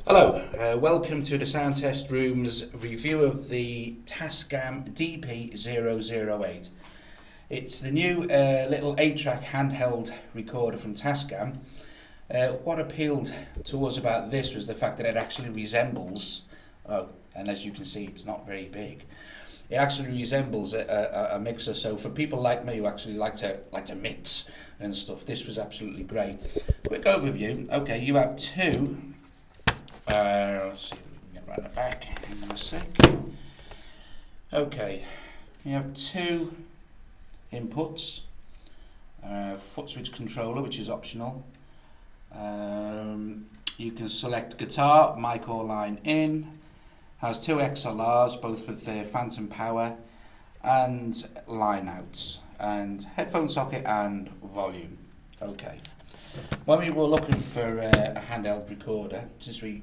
Hello, welcome to the Sound Test Room's review of the Tascam DP008. It's the new little 8-track handheld recorder from Tascam. What appealed to us about this was the fact that it actually resembles, and as you can see it's not very big, it actually resembles a mixer. So for people like me who actually like to mix and stuff, this was absolutely great. Quick overview. Okay, you have two. Let's see if we can get around the back. Hang on a sec. Okay, you have two inputs. Foot switch controller, which is optional. You can select guitar, mic or line in. Has two XLRs, both with their phantom power, and line outs, and headphone socket and volume. Okay. When we were looking for a handheld recorder, since we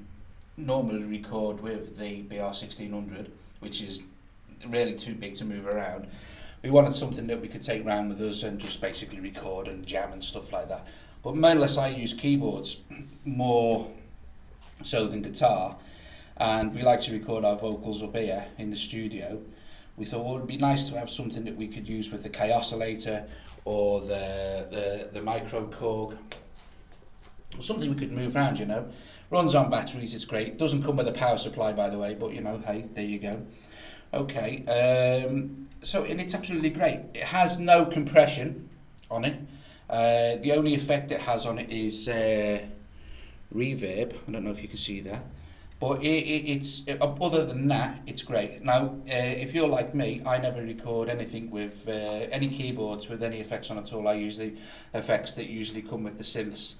normally record with the BR1600, which is really too big to move around, we wanted something that we could take around with us and just basically record and jam and stuff like that. But more or less I use keyboards more so than guitar, and we like to record our vocals up here in the studio. We thought, well, it would be nice to have something that we could use with the K-oscillator or the micro Korg, something we could move around, you know. Runs on batteries, it's great. Doesn't come with a power supply, by the way, but, you know, hey, there you go. Okay, and it's absolutely great. It has no compression on it. The only effect it has on it is reverb. I don't know if you can see that. But other than that, it's great. Now, if you're like me, I never record anything with any keyboards with any effects on at all. I use the effects that usually come with the synths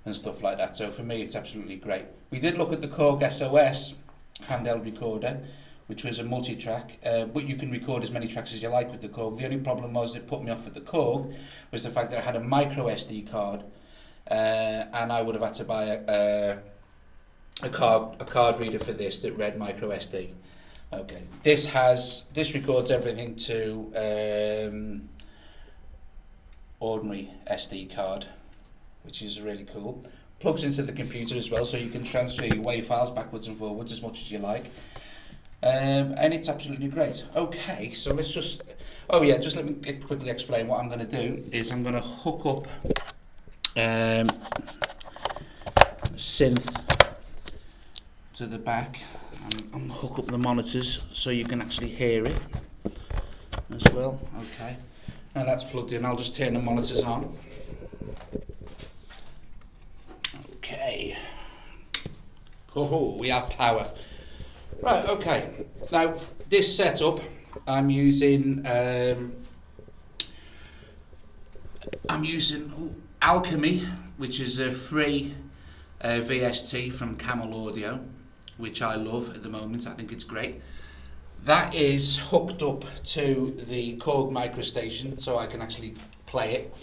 and stuff like that. So for me, it's absolutely great. We did look at the Korg SOS handheld recorder, which was a multi-track, but you can record as many tracks as you like with the Korg. The only problem was it put me off with the Korg was the fact that it had a micro SD card, and I would have had to buy a card reader for this that read micro SD. Okay, this records everything to ordinary SD card, which is really cool. Plugs into the computer as well, so you can transfer your WAV files backwards and forwards as much as you like. And it's absolutely great. Okay, so let's just let me quickly explain what I'm going to do. Is I'm going to hook up synth to the back. I'm going to hook up the monitors so you can actually hear it as well. Okay, and that's plugged in. I'll just turn the monitors on. Okay. Oh, we have power. Right, okay. Now, this setup, I'm using Alchemy, which is a free VST from Camel Audio, which I love at the moment. I think it's great. That is hooked up to the Korg microstation, so I can actually play it.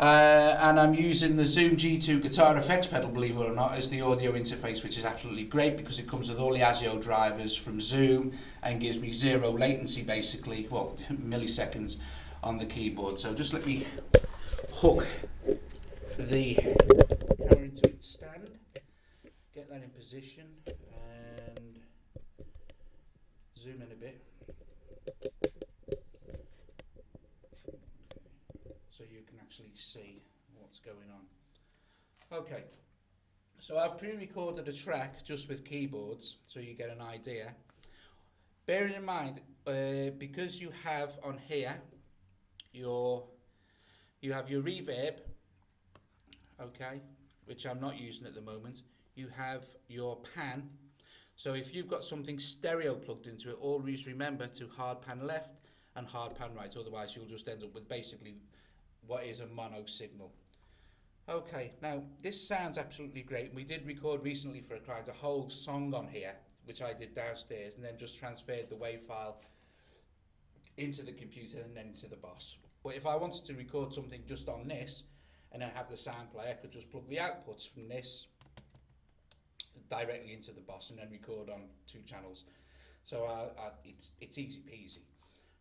And I'm using the Zoom G2 guitar effects pedal, believe it or not, as the audio interface, which is absolutely great because it comes with all the ASIO drivers from Zoom and gives me zero latency, basically, well, milliseconds on the keyboard. So just let me hook the camera into its stand, get that in position, and zoom in a bit. So you can actually see what's going on. Okay, so I've pre-recorded a track just with keyboards so you get an idea. Bearing in mind, because you have on here you have your reverb, okay, which I'm not using at the moment. You have your pan. So if you've got something stereo plugged into it, always remember to hard pan left and hard pan right, otherwise you'll just end up with basically what is a mono signal. Okay, now this sounds absolutely great. We did record recently for a client a whole song on here, which I did downstairs, and then just transferred the WAV file into the computer and then into the Boss. But if I wanted to record something just on this and then have the sound play, I could just plug the outputs from this directly into the Boss and then record on two channels. So it's easy peasy.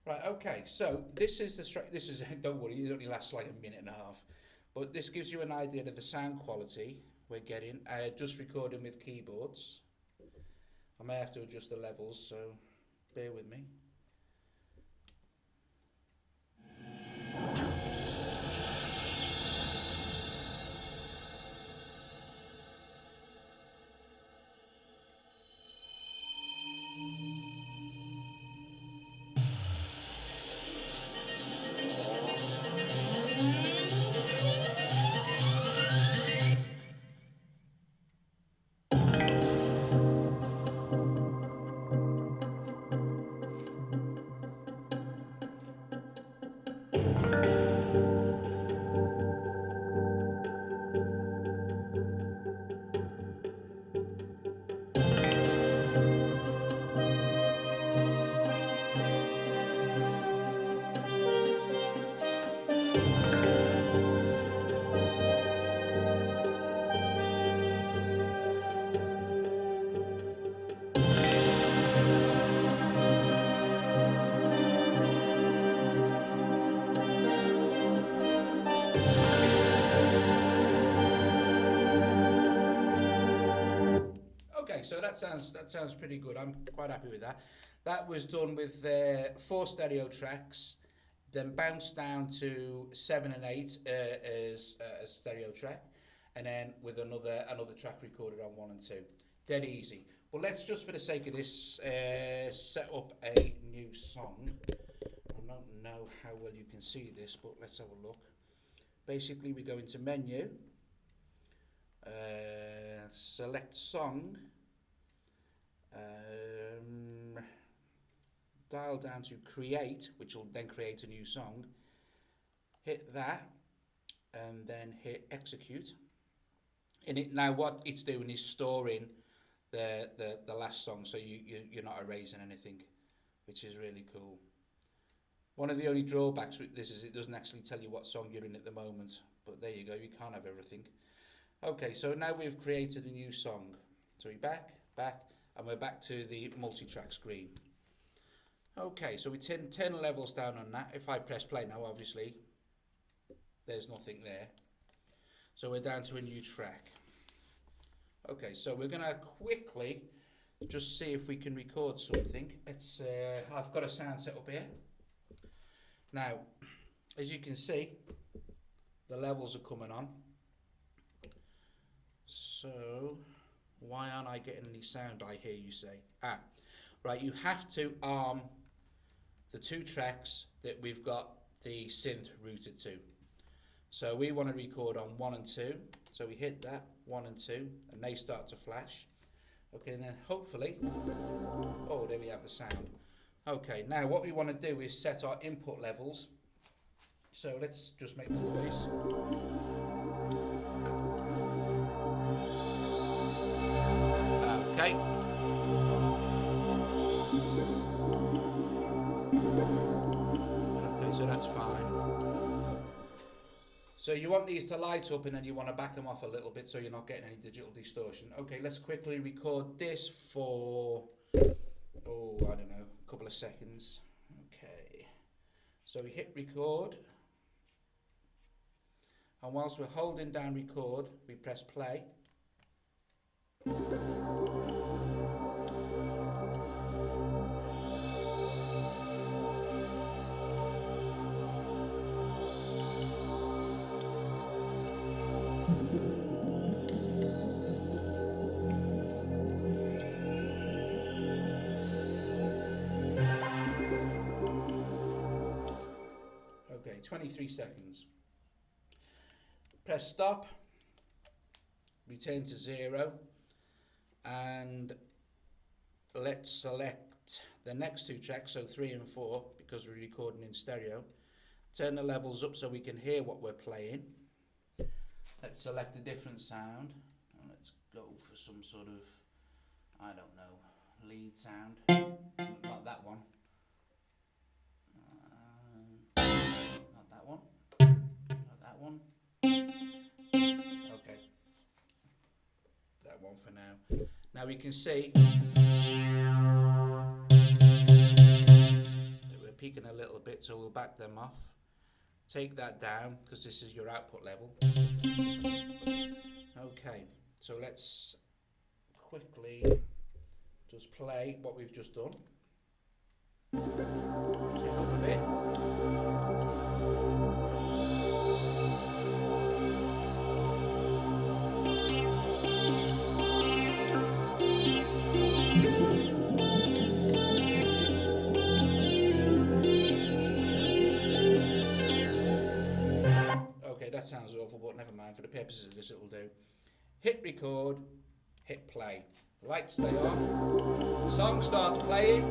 Right, okay, so this is don't worry, it only lasts like a minute and a half, but this gives you an idea of the sound quality we're getting. Just recording with keyboards. I may have to adjust the levels, so bear with me. Okay, so that sounds pretty good. I'm quite happy with that. That was done with 4 stereo tracks, then bounced down to 7 and 8 as a stereo track, and then with another track recorded on 1 and 2. Dead easy. But let's just, for the sake of this, set up a new song. I don't know how well you can see this, but let's have a look. Basically, we go into menu, select song, dial down to create, which will then create a new song. Hit that, and then hit execute. And now what it's doing is storing the last song, so you're not erasing anything, which is really cool. One of the only drawbacks with this is it doesn't actually tell you what song you're in at the moment, but there you go, you can't have everything. Okay, so now we've created a new song. So we're back, and we're back to the multi-track screen. Okay, so we turn 10 levels down on that. If I press play now, obviously, there's nothing there. So we're down to a new track. Okay, so we're going to quickly just see if we can record something. I've got a sound set up here. Now, as you can see, the levels are coming on. So, why aren't I getting any sound, I hear you say? Right, you have to arm the 2 tracks that we've got the synth routed to. So we want to record on 1 and 2. So we hit that, 1 and 2, and they start to flash. Okay, and then hopefully, oh, there we have the sound. Okay, now what we want to do is set our input levels. So let's just make the noise. Okay. Okay, so that's fine. So you want these to light up, and then you want to back them off a little bit so you're not getting any digital distortion. Okay, let's quickly record this for, I don't know, a couple of seconds. Okay, so we hit record, and whilst we're holding down record, we press play. Okay, 23 seconds. Press stop, return to 0, and let's select the next 2 tracks, so 3 and 4, because we're recording in stereo. Turn the levels up so we can hear what we're playing. Let's select a different sound, and let's go for some sort of, I don't know, lead sound. Not that one. Not that one. Not that one. Okay. That one for now. Now we can see that we're peaking a little bit, so we'll back them off. Take that down, because this is your output level. Okay. So let's quickly just play what we've just done. Let's get up a bit. Okay, that sounds awful, but never mind. For the purposes of this, it'll do. Hit record, hit play. Lights stay on. Song starts playing.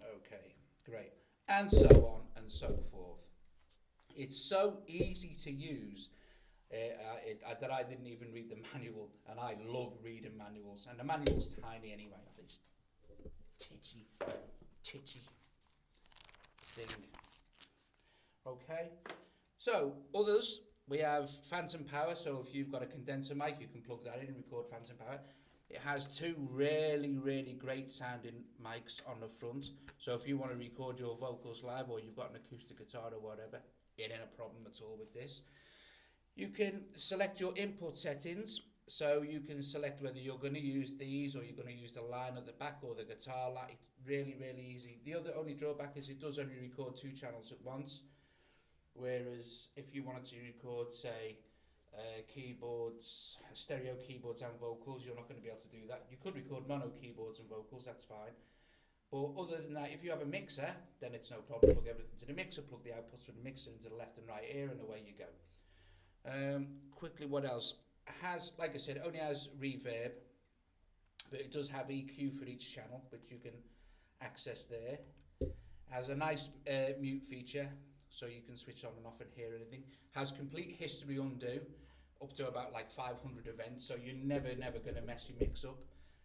Okay, great. And so on and so forth. It's so easy to use that I didn't even read the manual, and I love reading manuals. And the manual's tiny anyway. It's titchy thing. Okay. So others, we have phantom power. So if you've got a condenser mic, you can plug that in and record phantom power. It has two really great sounding mics on the front. So if you want to record your vocals live, or you've got an acoustic guitar or whatever, it ain't a problem at all with this. You can select your input settings. So you can select whether you're going to use these, or you're going to use the line at the back, or the guitar line. It's really easy. The only drawback is it does only record 2 channels at once. Whereas if you wanted to record, say, keyboards, stereo keyboards and vocals, you're not going to be able to do that. You could record mono keyboards and vocals, that's fine. But other than that, if you have a mixer, then it's no problem. Plug everything to the mixer, plug the outputs from the mixer into the left and right ear, and away you go. Quickly, what else? Has, like I said, only has reverb, but it does have EQ for each channel, which you can access there. Has a nice mute feature, so you can switch on and off and hear anything. Has complete history undo, up to about like 500 events, so you're never going to mess your mix up.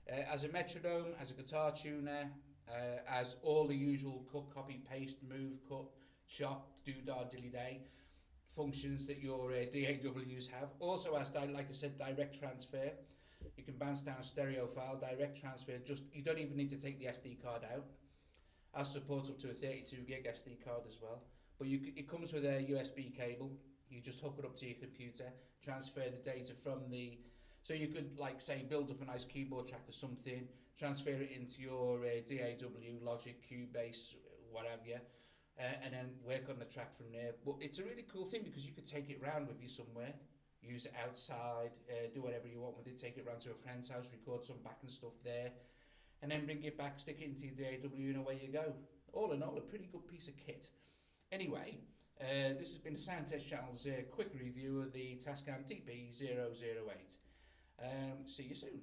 As a metronome, as a guitar tuner, as all the usual cut, copy, paste, move, cut, chop, do-da, dilly-day functions that your DAWs have. Also has, like I said, direct transfer. You can bounce down a stereo file, direct transfer, you don't even need to take the SD card out. Has support up to a 32 gig SD card as well. But it comes with a USB cable. You just hook it up to your computer, transfer the data from the... So you could, like, say, build up a nice keyboard track or something, transfer it into your DAW, Logic, Cubase, whatever, and then work on the track from there. But it's a really cool thing because you could take it round with you somewhere, use it outside, do whatever you want with it, take it round to a friend's house, record some back and stuff there, and then bring it back, stick it into your DAW, and away you go. All in all, a pretty good piece of kit. Anyway, this has been the Sound Test Channel's quick review of the Tascam TP008. See you soon.